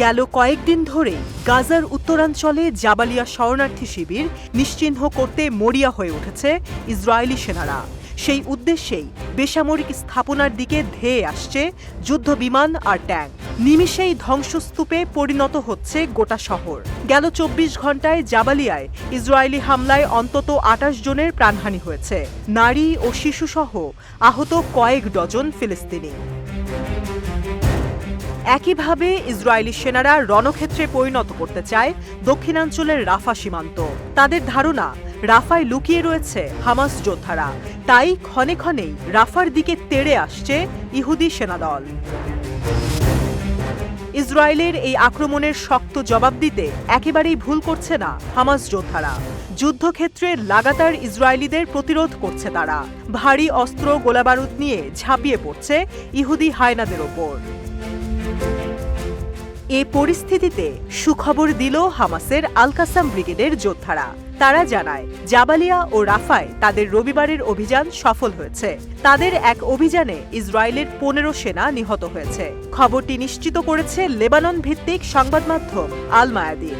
গেল কয়েকদিন ধরে গাজার উত্তরাঞ্চলে জাবালিয়া শরণার্থী শিবির নিশ্চিহ্ন করতে মরিয়া হয়ে উঠেছে ইসরায়েলি সেনারা। সেই উদ্দেশ্যেই বেসামরিক স্থাপনার দিকে ধেয়ে আসছে যুদ্ধবিমান আর ট্যাঙ্ক। নিমিষেই ধ্বংসস্তূপে পরিণত হচ্ছে গোটা শহর। গেল ২৪ ঘণ্টায় জাবালিয়ায় ইসরায়েলি হামলায় অন্তত ২৮ জনের প্রাণহানি হয়েছে, নারী ও শিশুসহ আহত কয়েক ডজন ফিলিস্তিনি। একইভাবে ইসরায়েলি সেনারা রণক্ষেত্রে পরিণত করতে চায় দক্ষিণাঞ্চলের রাফা সীমান্ত। তাদের ধারণা, রাফায় লুকিয়ে রয়েছে হামাস যোদ্ধারা, তাই ক্ষণে ক্ষণেই রাফার দিকে তেড়ে আসছে ইহুদি সেনাদল। ইসরায়েলের এই আক্রমণের শক্ত জবাব দিতে একেবারেই ভুল করছে না হামাস যোদ্ধারা। যুদ্ধক্ষেত্রে লাগাতার ইসরায়েলিদের প্রতিরোধ করছে তারা। ভারী অস্ত্র গোলাবারুদ নিয়ে ঝাঁপিয়ে পড়ছে ইহুদি হায়নাদের ওপর। এ পরিস্থিতিতে সুখবর দিল হামাসের আল কাসাম ব্রিগেডের যোদ্ধারা। তারা জানায়, জাবালিয়া ও রাফায় তাদের রবিবারের অভিযান সফল হয়েছে। তাদের এক অভিযানে ইসরায়েলের ১৫ সেনা নিহত হয়েছে। খবরটি নিশ্চিত করেছে লেবানন ভিত্তিক সংবাদ মাধ্যম আল মায়াদিন।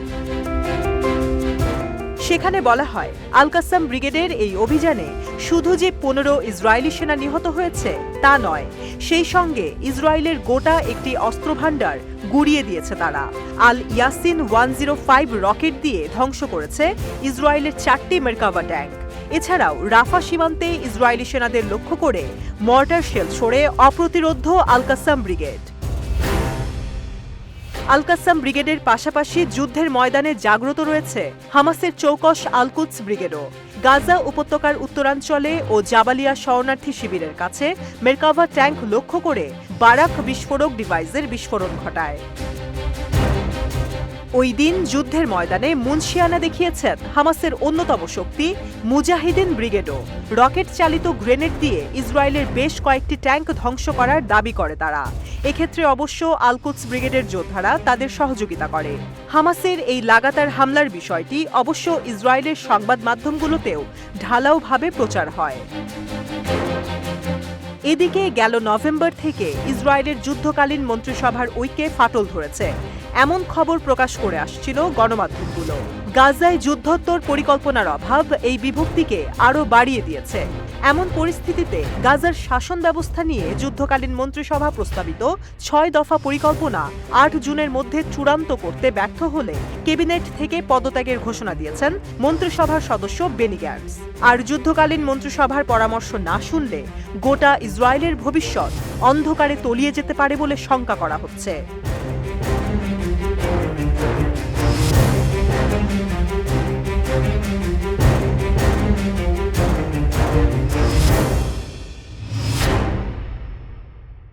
সেখানে বলা হয়, আল কাসাম ব্রিগেডের এই অভিযানে শুধু যে ১৫ ইসরায়েলি সেনা নিহত হয়েছে তা নয়, সেই সঙ্গে ইসরায়েলের গোটা একটি অস্ত্রভাণ্ডার গুড়িয়ে দিয়েছে তারা। আল ইয়াসিন 105 রকেট দিয়ে ধ্বংস করেছে ইসরায়েলের ৪টি মেরকাভা ট্যাঙ্ক। এছাড়াও রাফা সীমান্তে ইসরায়েলি সেনাদের লক্ষ্য করে মর্টার শেল ছোড়ে অপ্রতিরোধ্য আল কাসাম ব্রিগেড। আল কাসাম ব্রিগেডের পাশাপাশি যুদ্ধের ময়দানে জাগ্রত রয়েছে হামাসের চৌকস আল কুদস ব্রিগেডও। গাজা উপত্যকার উত্তরাঞ্চলে ও জাবালিয়া শরণার্থী শিবিরের কাছে মেরকাভা ট্যাঙ্ক লক্ষ্য করে বারাক বিস্ফোরক ডিভাইসের বিস্ফোরণ ঘটায়। ওই দিন যুদ্ধের ময়দানে মুনশিয়ানা দেখিয়েছেন হামাসের অন্যতম শক্তি মুজাহিদিন ব্রিগেডও। রকেট চালিত গ্রেনেড দিয়ে ইসরায়েলের বেশ কয়েকটি ট্যাঙ্ক ধ্বংস করার দাবি করে তারা। এক্ষেত্রে অবশ্য আল কুদস ব্রিগেডের যোদ্ধারা তাদের সহযোগিতা করে। হামাসের এই লাগাতার হামলার বিষয়টি অবশ্য ইসরায়েলের সংবাদ মাধ্যমগুলোতেও ঢালাওভাবে প্রচার হয়। এদিকে গেল নভেম্বর থেকে ইসরায়েলের যুদ্ধকালীন মন্ত্রিসভার ঐক্যে ফাটল ধরেছে, এমন খবর প্রকাশ করে আসছিল গণমাধ্যমগুলো। গাজায় যুদ্ধোত্তর পরিকল্পনার অভাব এই বিভক্তিকে আরও বাড়িয়ে দিয়েছে। এমন পরিস্থিতিতে গাজার শাসন ব্যবস্থা নিয়ে যুদ্ধকালীন মন্ত্রিসভা প্রস্তাবিত ৬ দফা পরিকল্পনা ৮ জুনের মধ্যে চূড়ান্ত করতে ব্যর্থ হলে ক্যাবিনেট থেকে পদত্যাগের ঘোষণা দিয়েছেন মন্ত্রিসভার সদস্য বেনি গ্যাটস। আর যুদ্ধকালীন মন্ত্রিসভার পরামর্শ না শুনলে গোটা ইসরায়েলের ভবিষ্যৎ অন্ধকারে তলিয়ে যেতে পারে বলে শঙ্কা করা হচ্ছে।